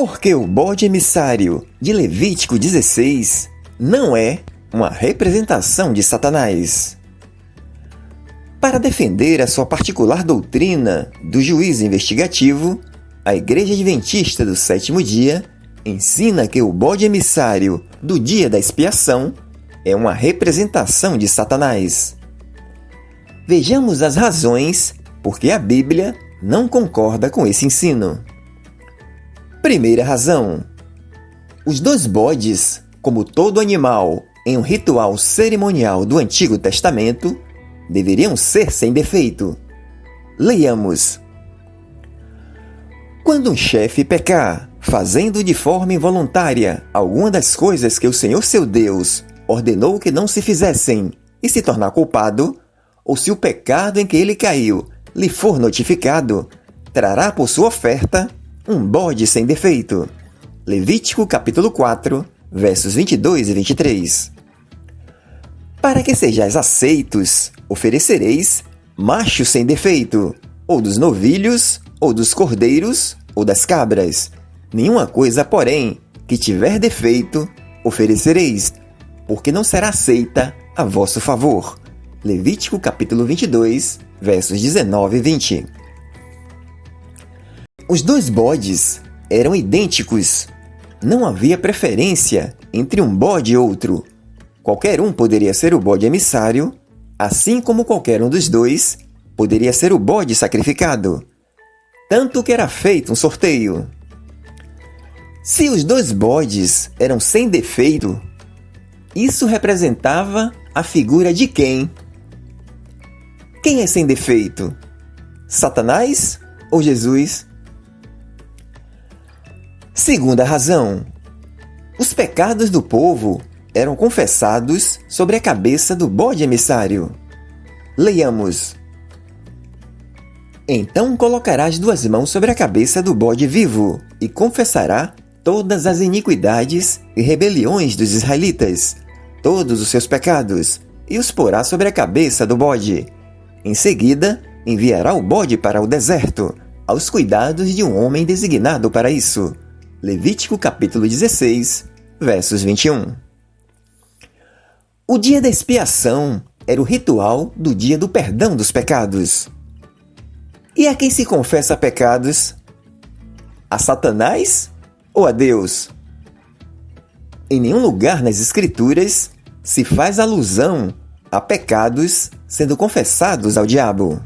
Porque o bode emissário de Levítico 16 não é uma representação de Satanás. Para defender a sua particular doutrina do juízo investigativo, a Igreja Adventista do Sétimo Dia ensina que o bode emissário do dia da expiação é uma representação de Satanás. Vejamos as razões por que a Bíblia não concorda com esse ensino. Primeira razão: os dois bodes, como todo animal em um ritual cerimonial do Antigo Testamento, deveriam ser sem defeito. Leiamos: quando um chefe pecar, fazendo de forma involuntária alguma das coisas que o Senhor seu Deus ordenou que não se fizessem e se tornar culpado, ou se o pecado em que ele caiu lhe for notificado, trará por sua oferta um bode sem defeito. Levítico capítulo 4, versos 22 e 23. Para que sejais aceitos, oferecereis macho sem defeito, ou dos novilhos, ou dos cordeiros, ou das cabras. Nenhuma coisa, porém, que tiver defeito, oferecereis, porque não será aceita a vosso favor. Levítico capítulo 22, versos 19 e 20. Os dois bodes eram idênticos. Não havia preferência entre um bode e outro. Qualquer um poderia ser o bode emissário, assim como qualquer um dos dois poderia ser o bode sacrificado. Tanto que era feito um sorteio. Se os dois bodes eram sem defeito, isso representava a figura de quem? Quem é sem defeito? Satanás ou Jesus? Segunda razão: os pecados do povo eram confessados sobre a cabeça do bode emissário. Leiamos: então colocarás 2 mãos sobre a cabeça do bode vivo e confessará todas as iniquidades e rebeliões dos israelitas, todos os seus pecados, e os porá sobre a cabeça do bode. Em seguida, enviará o bode para o deserto, aos cuidados de um homem designado para isso. Levítico capítulo 16, versos 21. O dia da expiação era o ritual do dia do perdão dos pecados. E a quem se confessa pecados? A Satanás ou a Deus? Em nenhum lugar nas Escrituras se faz alusão a pecados sendo confessados ao diabo.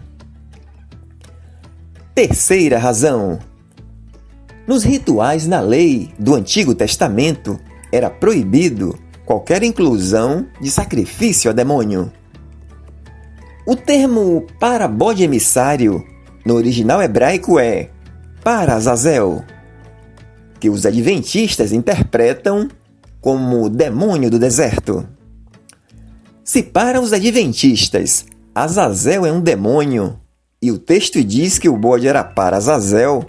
Terceira razão: nos rituais na lei do Antigo Testamento era proibido qualquer inclusão de sacrifício a demônio. O termo para bode emissário no original hebraico é para Azazel, que os adventistas interpretam como demônio do deserto. Se para os adventistas Azazel é um demônio e o texto diz que o bode era para Azazel,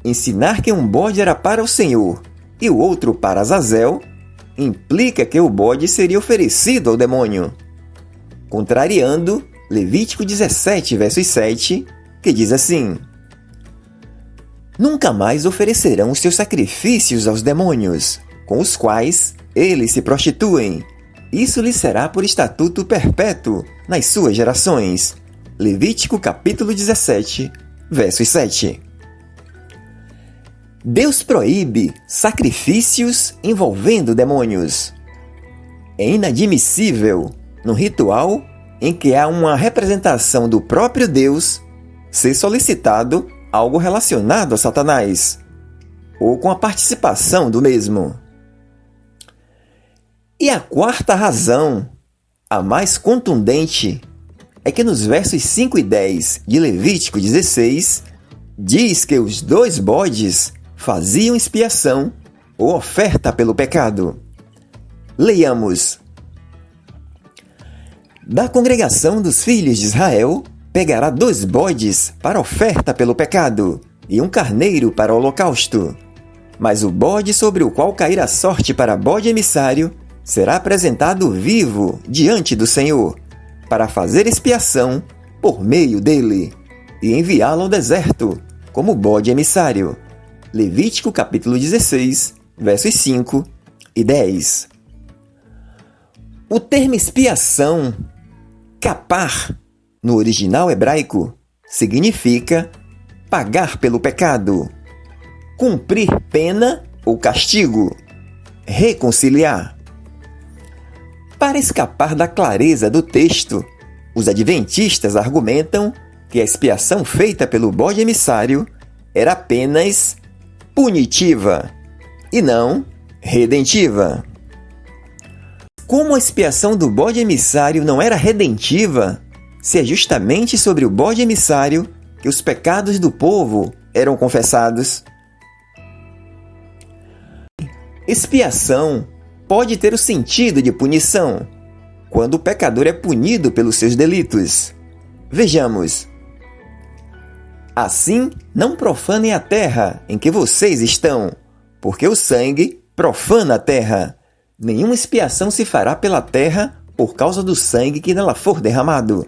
ensinar que um bode era para o Senhor e o outro para Azazel implica que o bode seria oferecido ao demônio, contrariando Levítico 17, versos 7, que diz assim: nunca mais oferecerão os seus sacrifícios aos demônios, com os quais eles se prostituem. Isso lhe será por estatuto perpétuo nas suas gerações. Levítico capítulo 17, versos 7. Deus proíbe sacrifícios envolvendo demônios. É inadmissível, no ritual em que há uma representação do próprio Deus, ser solicitado algo relacionado a Satanás, ou com a participação do mesmo. E a quarta razão, a mais contundente, é que nos versos 5 e 10 de Levítico 16, diz que os dois bodes faziam expiação ou oferta pelo pecado. Leiamos: da congregação dos filhos de Israel pegará 2 bodes para oferta pelo pecado e um carneiro para o holocausto. Mas o bode sobre o qual cair a sorte para bode emissário será apresentado vivo diante do Senhor, para fazer expiação por meio dele, e enviá-lo ao deserto como bode emissário. Levítico capítulo 16, versos 5 e 10. O termo expiação, capar, no original hebraico, significa pagar pelo pecado, cumprir pena ou castigo, reconciliar. Para escapar da clareza do texto, os adventistas argumentam que a expiação feita pelo bode emissário era apenas punitiva e não redentiva. Como a expiação do bode emissário não era redentiva, se é justamente sobre o bode emissário que os pecados do povo eram confessados. Expiação pode ter o sentido de punição, quando o pecador é punido pelos seus delitos. Vejamos. Assim, não profanem a terra em que vocês estão, porque o sangue profana a terra. Nenhuma expiação se fará pela terra por causa do sangue que nela for derramado,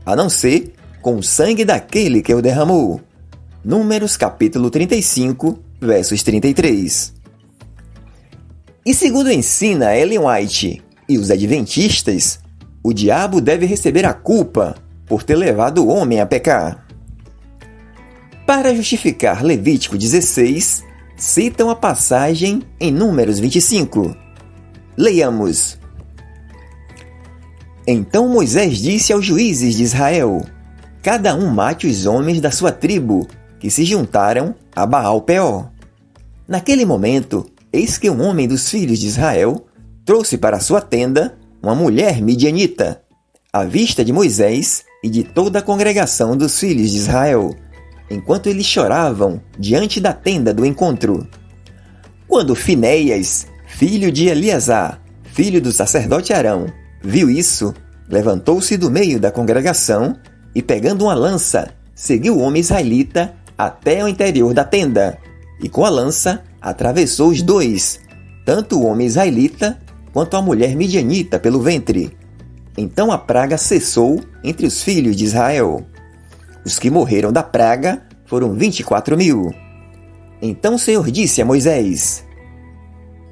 a não ser com o sangue daquele que o derramou. Números capítulo 35, versos 33. E segundo ensina Ellen White e os adventistas, o diabo deve receber a culpa por ter levado o homem a pecar. Para justificar Levítico 16, citam a passagem em Números 25. Leiamos. Então Moisés disse aos juízes de Israel: cada um mate os homens da sua tribo, que se juntaram a Baal-Peor. Naquele momento, eis que um homem dos filhos de Israel trouxe para sua tenda uma mulher midianita, à vista de Moisés e de toda a congregação dos filhos de Israel, enquanto eles choravam diante da tenda do encontro. Quando Finéias, filho de Eleazar, filho do sacerdote Arão, viu isso, levantou-se do meio da congregação e, pegando uma lança, seguiu o homem israelita até o interior da tenda, e com a lança atravessou os dois, tanto o homem israelita quanto a mulher midianita pelo ventre. Então a praga cessou entre os filhos de Israel. Os que morreram da praga foram 24.000. Então o Senhor disse a Moisés: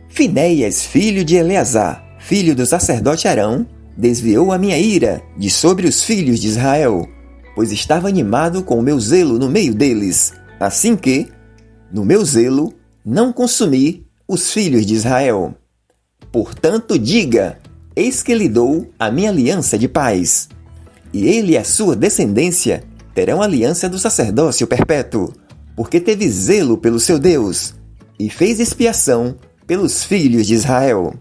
Finéias, filho de Eleazar, filho do sacerdote Arão, desviou a minha ira de sobre os filhos de Israel, pois estava animado com o meu zelo no meio deles, assim que, no meu zelo, não consumi os filhos de Israel. Portanto, diga: eis que lhe dou a minha aliança de paz, e ele e a sua descendência terão aliança do sacerdócio perpétuo, porque teve zelo pelo seu Deus, e fez expiação pelos filhos de Israel.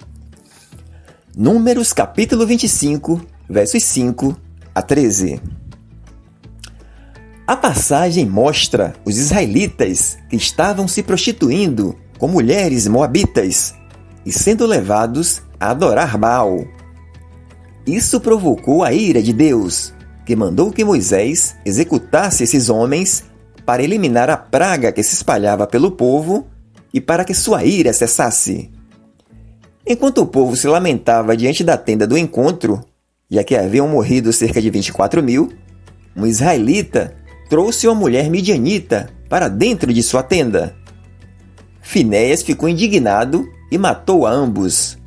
Números capítulo 25, versos 5 a 13. A passagem mostra os israelitas que estavam se prostituindo com mulheres moabitas e sendo levados a adorar Baal. Isso provocou a ira de Deus, que mandou que Moisés executasse esses homens para eliminar a praga que se espalhava pelo povo e para que sua ira cessasse. Enquanto o povo se lamentava diante da tenda do encontro, já que haviam morrido cerca de 24.000, um israelita trouxe uma mulher midianita para dentro de sua tenda. Finéias ficou indignado e matou a ambos.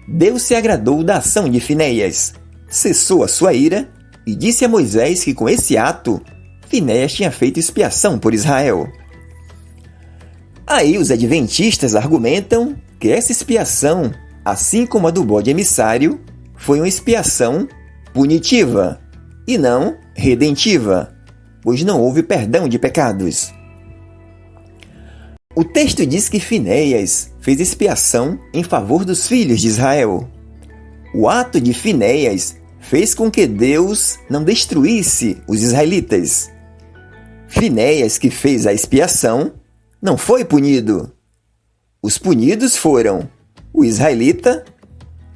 Deus se agradou da ação de Finéias, cessou a sua ira e disse a Moisés que com esse ato, Finéias tinha feito expiação por Israel. Aí os adventistas argumentam que essa expiação, assim como a do bode emissário, foi uma expiação punitiva e não redentiva, pois não houve perdão de pecados. O texto diz que Finéias fez expiação em favor dos filhos de Israel. O ato de Finéias fez com que Deus não destruísse os israelitas. Finéias, que fez a expiação, não foi punido. Os punidos foram o israelita,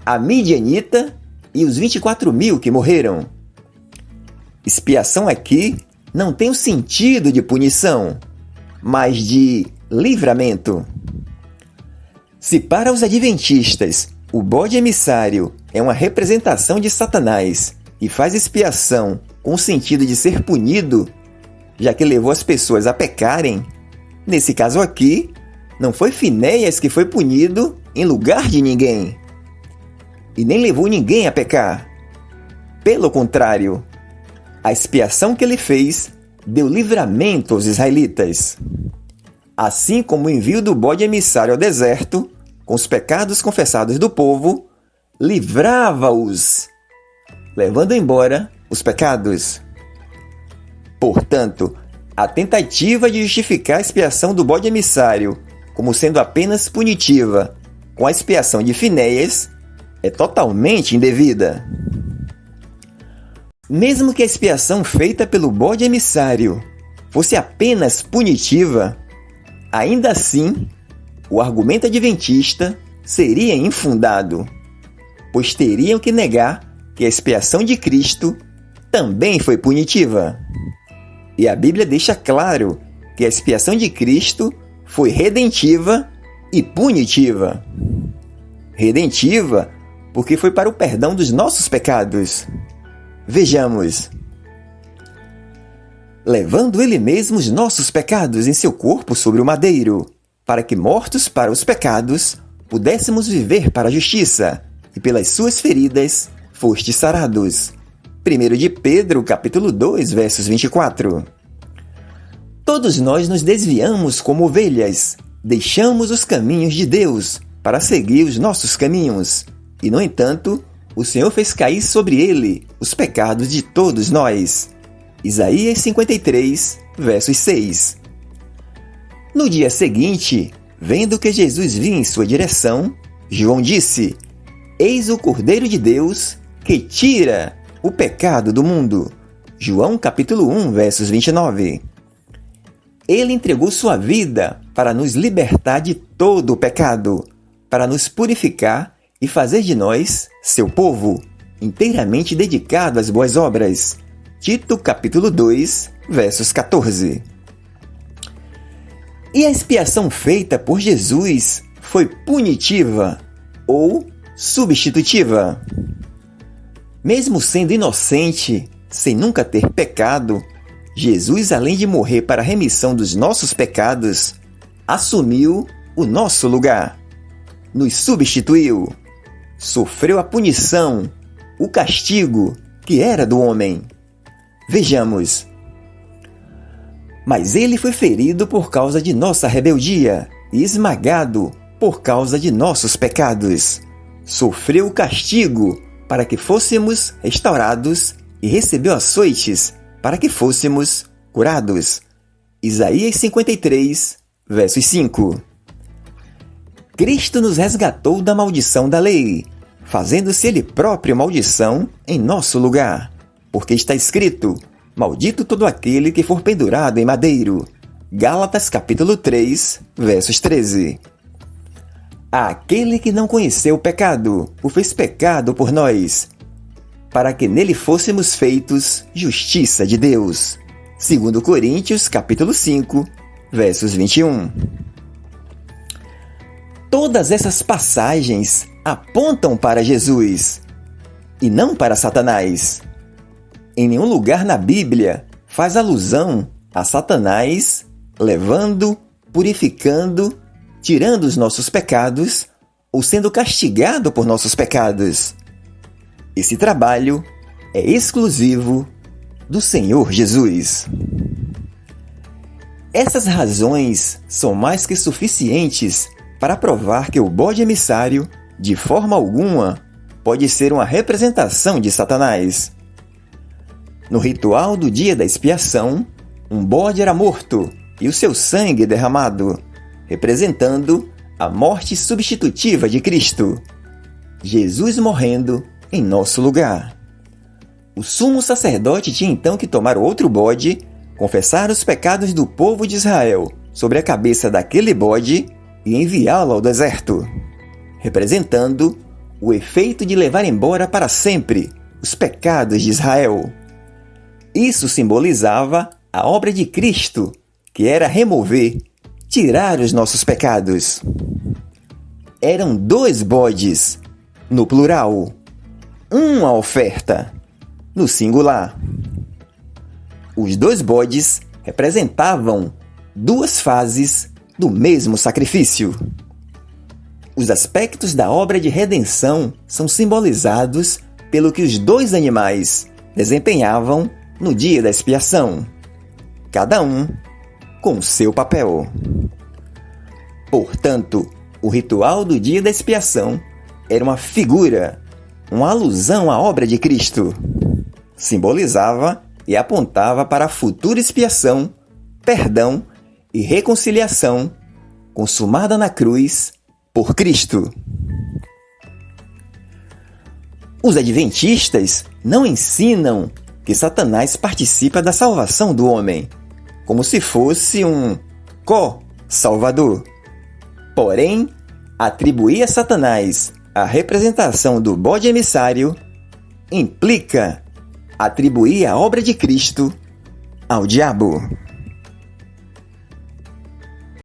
a midianita e os 24.000 que morreram. Expiação aqui não tem o sentido de punição, mas de livramento. Se para os adventistas o bode emissário é uma representação de Satanás e faz expiação com o sentido de ser punido, já que levou as pessoas a pecarem, Nesse caso aqui, não foi Finéias que foi punido em lugar de ninguém, e nem levou ninguém a pecar. Pelo contrário, a expiação que ele fez deu livramento aos israelitas. Assim como o envio do bode emissário ao deserto, com os pecados confessados do povo, livrava-os, levando embora os pecados. Portanto, a tentativa de justificar a expiação do bode emissário como sendo apenas punitiva com a expiação de Finéias é totalmente indevida. Mesmo que a expiação feita pelo bode emissário fosse apenas punitiva, ainda assim, o argumento adventista seria infundado, pois teriam que negar que a expiação de Cristo também foi punitiva. E a Bíblia deixa claro que a expiação de Cristo foi redentiva e punitiva. Redentiva porque foi para o perdão dos nossos pecados. Vejamos. Levando ele mesmo os nossos pecados em seu corpo sobre o madeiro, para que, mortos para os pecados, pudéssemos viver para a justiça, e pelas suas feridas fostes sarados. 1 de Pedro, capítulo 2, versos 24. Todos nós nos desviamos como ovelhas, deixamos os caminhos de Deus para seguir os nossos caminhos, e, no entanto, o Senhor fez cair sobre ele os pecados de todos nós. Isaías 53, versos 6. No dia seguinte, vendo que Jesus vinha em sua direção, João disse: Eis o Cordeiro de Deus que tira o pecado do mundo. João capítulo 1, versos 29. Ele entregou sua vida para nos libertar de todo o pecado, para nos purificar e fazer de nós seu povo, inteiramente dedicado às boas obras. Tito capítulo 2, versos 14. E a expiação feita por Jesus foi punitiva ou substitutiva. Mesmo sendo inocente, sem nunca ter pecado, Jesus, além de morrer para a remissão dos nossos pecados, assumiu o nosso lugar, nos substituiu, sofreu a punição, o castigo que era do homem. Vejamos. Mas ele foi ferido por causa de nossa rebeldia e esmagado por causa de nossos pecados. Sofreu o castigo para que fôssemos restaurados e recebeu açoites para que fôssemos curados. Isaías 53, versos 5. Cristo nos resgatou da maldição da lei, fazendo-se ele próprio maldição em nosso lugar, porque está escrito: Maldito todo aquele que for pendurado em madeiro. Gálatas capítulo 3, versos 13. Aquele que não conheceu o pecado, o fez pecado por nós, para que nele fôssemos feitos justiça de Deus. 2 Coríntios capítulo 5, versos 21. Todas essas passagens apontam para Jesus, e não para Satanás. Em nenhum lugar na Bíblia faz alusão a Satanás levando, purificando, tirando os nossos pecados ou sendo castigado por nossos pecados. Esse trabalho é exclusivo do Senhor Jesus. Essas razões são mais que suficientes para provar que o bode emissário, de forma alguma, pode ser uma representação de Satanás. No ritual do dia da expiação, um bode era morto e o seu sangue derramado, representando a morte substitutiva de Cristo, Jesus morrendo em nosso lugar. O sumo sacerdote tinha então que tomar outro bode, confessar os pecados do povo de Israel sobre a cabeça daquele bode e enviá-lo ao deserto, representando o efeito de levar embora para sempre os pecados de Israel. Isso simbolizava a obra de Cristo, que era remover, tirar os nossos pecados. Eram 2 bodes, no plural, uma oferta, no singular. Os 2 bodes representavam duas fases do mesmo sacrifício. Os aspectos da obra de redenção são simbolizados pelo que os dois animais desempenhavam no dia da expiação, cada um com seu papel. Portanto, o ritual do dia da expiação era uma figura, uma alusão à obra de Cristo. Simbolizava e apontava para a futura expiação, perdão e reconciliação consumada na cruz por Cristo. Os adventistas não ensinam que Satanás participa da salvação do homem, como se fosse um co-salvador. Porém, atribuir a Satanás a representação do bode emissário implica atribuir a obra de Cristo ao diabo.